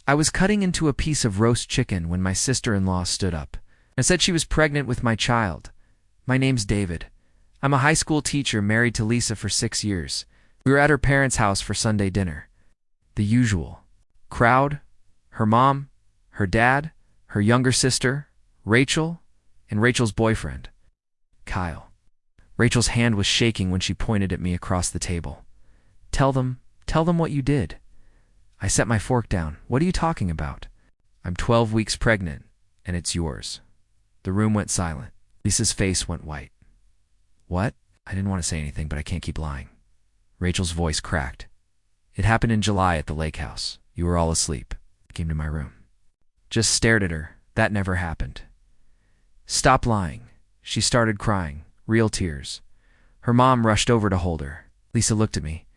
I was cutting into a piece of roast chicken when my sister-in-law stood up and said she was pregnant with my child. My name's David. I'm a high school teacher married to Lisa for 6 years. We were at her parents' house for Sunday dinner. The usual. Crowd, her mom, her dad, her younger sister, Rachel, and Rachel's boyfriend, Kyle. Rachel's hand was shaking when she pointed at me across the table. Tell them what you did. I set my fork down. What are you talking about? I'm 12 weeks pregnant, and it's yours. The room went silent. Lisa's face went white. What? I didn't want to say anything, but I can't keep lying. Rachel's voice cracked. It happened in July at the lake house. You were all asleep. I came to my room. Just stared at her. That never happened. Stop lying. She started crying. Real tears. Her mom rushed over to hold her. Lisa looked at me.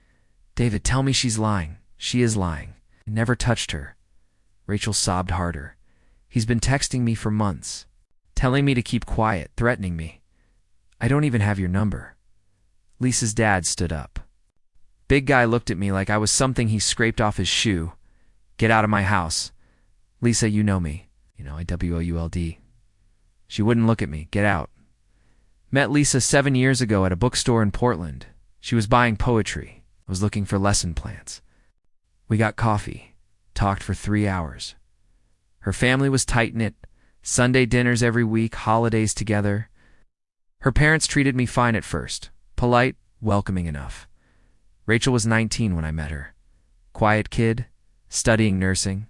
David, tell me she's lying. She is lying. I never touched her. Rachel sobbed harder. He's been texting me for months, telling me to keep quiet, threatening me. I don't even have your number. Lisa's dad stood up. Big guy looked at me like I was something he scraped off his shoe. Get out of my house. Lisa, you know me. IWOULD. She wouldn't look at me. Get out. Met Lisa 7 years ago at a bookstore in Portland. She was buying poetry. I was looking for lesson plans. We got coffee. Talked for 3 hours. Her family was tight-knit. Sunday dinners every week, holidays together. Her parents treated me fine at first. Polite, welcoming enough. Rachel was 19 when I met her. Quiet kid, studying nursing.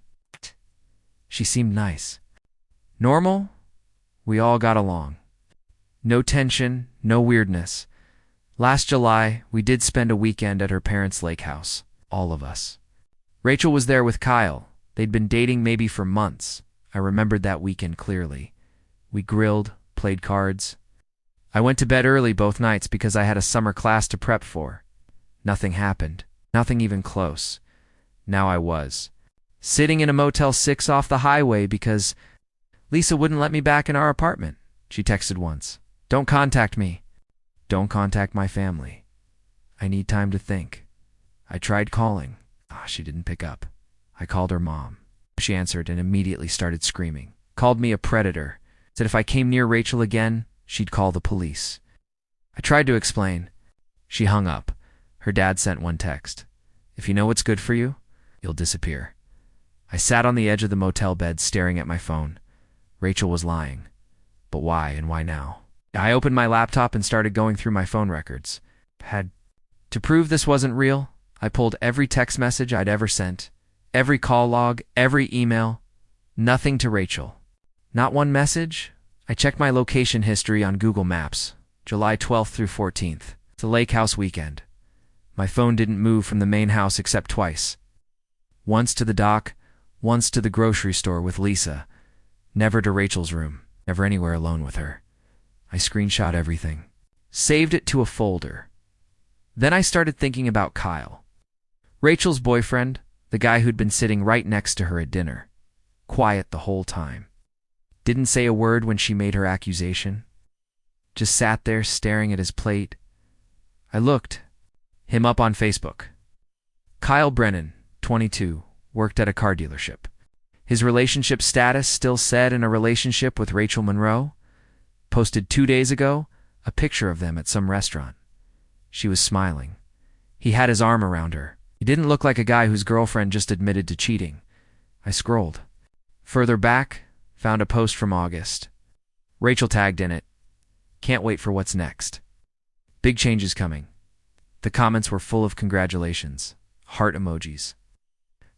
She seemed nice. Normal? We all got along. No tension, no weirdness. Last July, we did spend a weekend at her parents' lake house. All of us. Rachel was there with Kyle. They'd been dating maybe for months. I remembered that weekend clearly. We grilled, played cards. I went to bed early both nights because I had a summer class to prep for. Nothing happened. Nothing even close. Now I was. Sitting in a Motel 6 off the highway because Lisa wouldn't let me back in our apartment. She texted once. Don't contact me. Don't contact my family. I need time to think. I tried calling. She didn't pick up. I called her mom. She answered and immediately started screaming. Called me a predator. Said if I came near Rachel again, she'd call the police. I tried to explain. She hung up. Her dad sent one text. If you know what's good for you, you'll disappear. I sat on the edge of the motel bed staring at my phone. Rachel was lying. But why and why now? I opened my laptop and started going through my phone records. To prove this wasn't real, I pulled every text message I'd ever sent, every call log, every email. Nothing to Rachel. Not one message. I checked my location history on Google Maps, July 12th through 14th. It's a lake house weekend. My phone didn't move from the main house except twice. Once to the dock, once to the grocery store with Lisa. Never to Rachel's room, never anywhere alone with her. I screenshot everything. Saved it to a folder. Then I started thinking about Kyle. Rachel's boyfriend, the guy who'd been sitting right next to her at dinner. Quiet the whole time. Didn't say a word when she made her accusation. Just sat there staring at his plate. I looked. Him up on Facebook. Kyle Brennan, 22, worked at a car dealership. His relationship status still said in a relationship with Rachel Monroe. Posted 2 days ago a picture of them at some restaurant. She was smiling. He had his arm around her. He didn't look like a guy whose girlfriend just admitted to cheating. I scrolled. Further back, found a post from August. Rachel tagged in it. Can't wait for what's next. Big changes coming. The comments were full of congratulations. Heart emojis.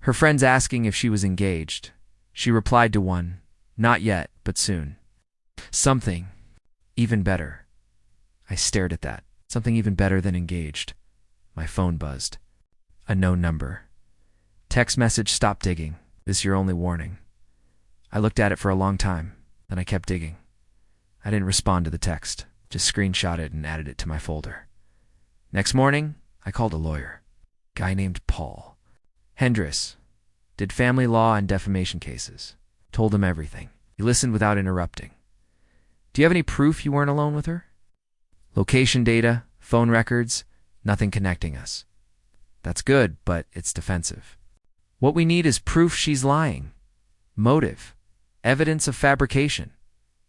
Her friends asking if she was engaged. She replied to one. Not yet, but soon. Something even better. I stared at that. Something even better than engaged. My phone buzzed. A known number. Text message, stop digging. This your only warning. I looked at it for a long time, then I kept digging. I didn't respond to the text, just screenshot it and added it to my folder. Next morning, I called a lawyer. Guy named Paul. Hendris. Did family law and defamation cases. Told him everything. He listened without interrupting. Do you have any proof you weren't alone with her? Location data, phone records, nothing connecting us. That's good, but it's defensive. What we need is proof she's lying. Motive. Evidence of fabrication.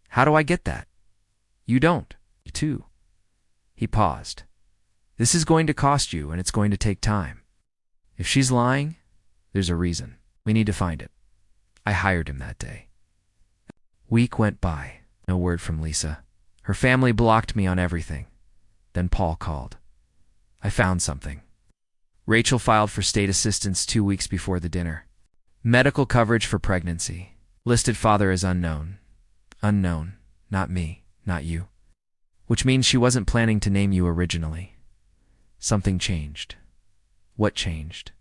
How do I get that? You don't. You too. He paused. This is going to cost you, and it's going to take time. If she's lying, there's a reason. We need to find it. I hired him that day. Week went by. No word from Lisa. Her family blocked me on everything. Then Paul called. I found something. Rachel filed for state assistance 2 weeks before the dinner. Medical coverage for pregnancy. Listed father as unknown. Unknown. Not me. Not you. Which means she wasn't planning to name you originally. Something changed. What changed?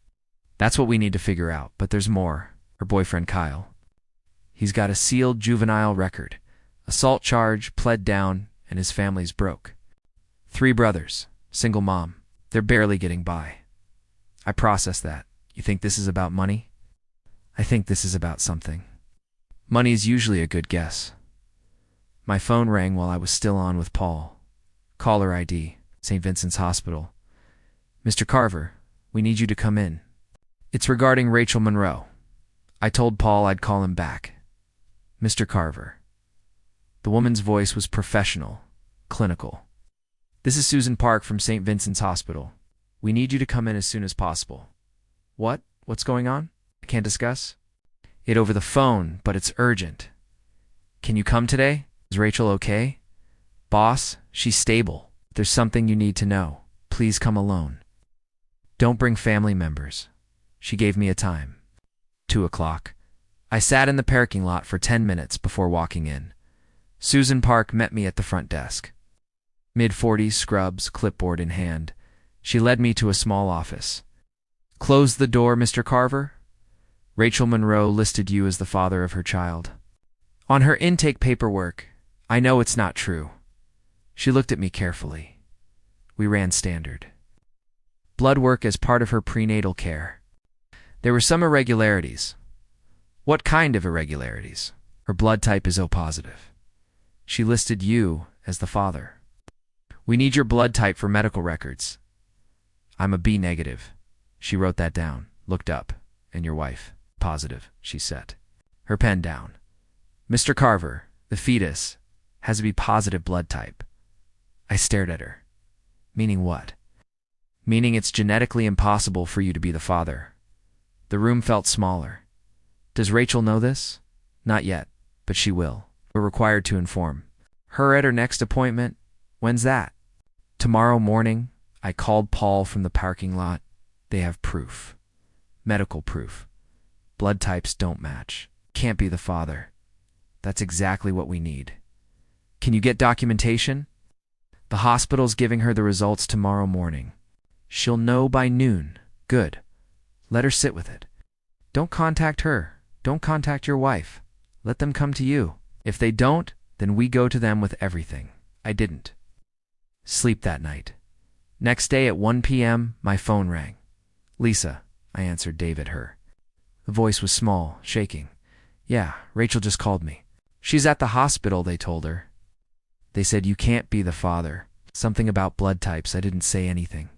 That's what we need to figure out, but there's more. Her boyfriend Kyle. He's got a sealed juvenile record. Assault charge, pled down, and his family's broke. 3 brothers. Single mom. They're barely getting by. I processed that. You think this is about money? I think this is about something. Money's usually a good guess. My phone rang while I was still on with Paul. Caller ID, St. Vincent's Hospital. Mr. Carver, we need you to come in. It's regarding Rachel Monroe. I told Paul I'd call him back. Mr. Carver. The woman's voice was professional, clinical. This is Susan Park from St. Vincent's Hospital. We need you to come in as soon as possible. What? What's going on? I can't discuss? It over the phone, but it's urgent. Can you come today? Is Rachel okay? Boss, she's stable. There's something you need to know. Please come alone. Don't bring family members. She gave me a time. 2 o'clock. I sat in the parking lot for 10 minutes before walking in. Susan Park met me at the front desk. Mid-40s, scrubs, clipboard in hand. She led me to a small office. Close the door, Mr. Carver. Rachel Monroe listed you as the father of her child. On her intake paperwork, I know it's not true. She looked at me carefully. We ran standard. Blood work as part of her prenatal care. There were some irregularities. What kind of irregularities? Her blood type is O positive. She listed you as the father. We need your blood type for medical records. I'm a B negative. She wrote that down, looked up, and your wife, positive, she set. Her pen down. Mr. Carver, the fetus, has a B positive blood type. I stared at her. Meaning what? Meaning it's genetically impossible for you to be the father. The room felt smaller. Does Rachel know this? Not yet, but she will. We're required to inform. Her at her next appointment? When's that? Tomorrow morning. I called Paul from the parking lot. They have proof. Medical proof. Blood types don't match. Can't be the father. That's exactly what we need. Can you get documentation? The hospital's giving her the results tomorrow morning. She'll know by noon. Good. Let her sit with it. Don't contact her. Don't contact your wife. Let them come to you. If they don't, then we go to them with everything. I didn't. Sleep that night. Next day at 1 p.m., my phone rang. Lisa, I answered David her. The voice was small, shaking. Yeah, Rachel just called me. She's at the hospital, they told her. They said you can't be the father. Something about blood types. I didn't say anything.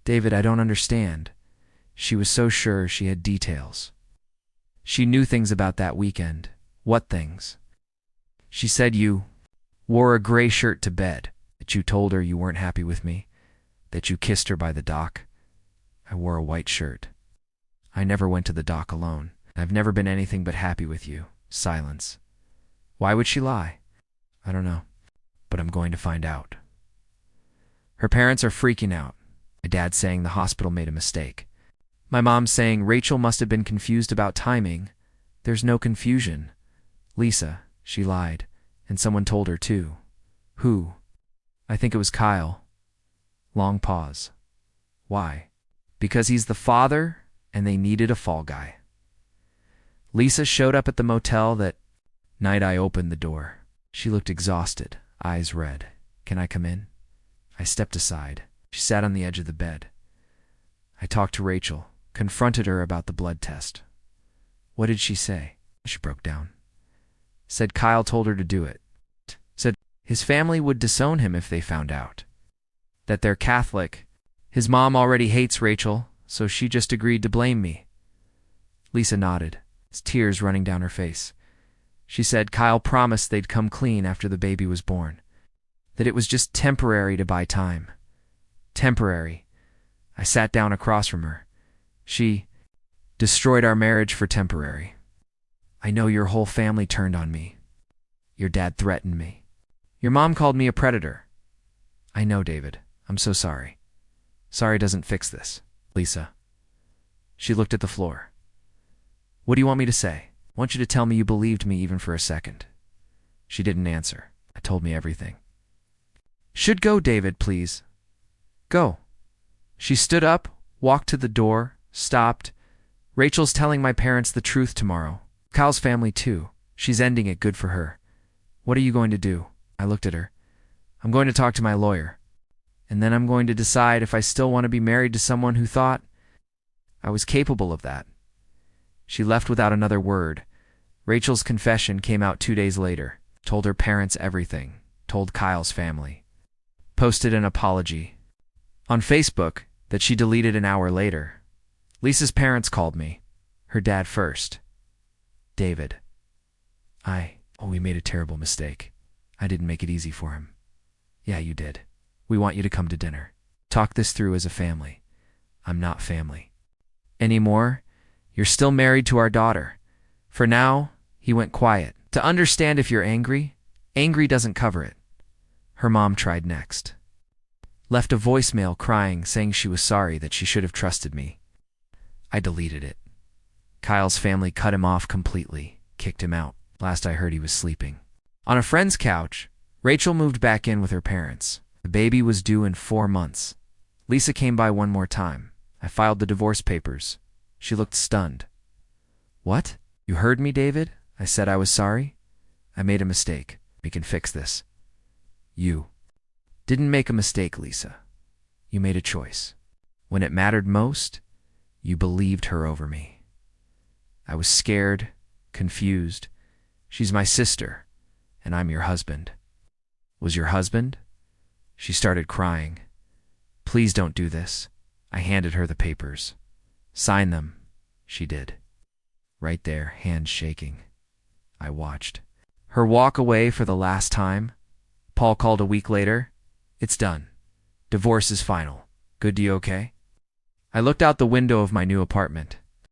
David, I don't understand. She was so sure she had details. She knew things about that weekend. What things? She said you wore a gray shirt to bed, that you told her you weren't happy with me, that you kissed her by the dock. I wore a white shirt. I never went to the dock alone. I've never been anything but happy with you. Silence. Why would she lie? I don't know, but I'm going to find out. Her parents are freaking out. My dad saying the hospital made a mistake. My mom saying Rachel must have been confused about timing. There's no confusion. Lisa, she lied, and someone told her too. Who? I think it was Kyle. Long pause. Why? Because he's the father, and they needed a fall guy. Lisa showed up at the motel that night. I opened the door. She looked exhausted, eyes red. Can I come in? I stepped aside. She sat on the edge of the bed. I talked to Rachel, confronted her about the blood test. What did she say? She broke down. Said Kyle told her to do it. Said his family would disown him if they found out. That they're Catholic. His mom already hates Rachel, so she just agreed to blame me. Lisa nodded, tears running down her face. She said Kyle promised they'd come clean after the baby was born, that it was just temporary to buy time. Temporary. I sat down across from her. She destroyed our marriage for temporary. I know your whole family turned on me. Your dad threatened me. Your mom called me a predator. I know, David. I'm so sorry. Sorry doesn't fix this, Lisa. She looked at the floor. What do you want me to say? I want you to tell me you believed me even for a second. She didn't answer. I told me everything. Should go, David, please. Go. She stood up, walked to the door, stopped. Rachel's telling my parents the truth tomorrow. Kyle's family too. She's ending it, good for her. What are you going to do? I looked at her. I'm going to talk to my lawyer. And then I'm going to decide if I still want to be married to someone who thought I was capable of that. She left without another word. Rachel's confession came out 2 days later. Told her parents everything. Told Kyle's family. Posted an apology on Facebook that she deleted an hour later. Lisa's parents called me. Her dad first. David. We made a terrible mistake. I didn't make it easy for him. Yeah, you did. We want you to come to dinner. Talk this through as a family. I'm not family anymore. You're still married to our daughter. For now, he went quiet. To understand if you're angry, angry doesn't cover it. Her mom tried next. Left a voicemail crying, saying she was sorry, that she should have trusted me. I deleted it. Kyle's family cut him off completely, kicked him out. Last I heard, he was sleeping on a friend's couch. Rachel moved back in with her parents. The baby was due in 4 months. Lisa came by one more time. I filed the divorce papers. She looked stunned. What? You heard me, David? I said I was sorry. I made a mistake. We can fix this. You didn't make a mistake, Lisa. You made a choice. When it mattered most, you believed her over me. I was scared, confused. She's my sister, and I'm your husband. Was your husband? She started crying. Please don't do this. I handed her the papers. Sign them. She did. Right there, hands shaking. I watched her walk away for the last time. Paul called a week later. It's done. Divorce is final. Good, to you okay? I looked out the window of my new apartment.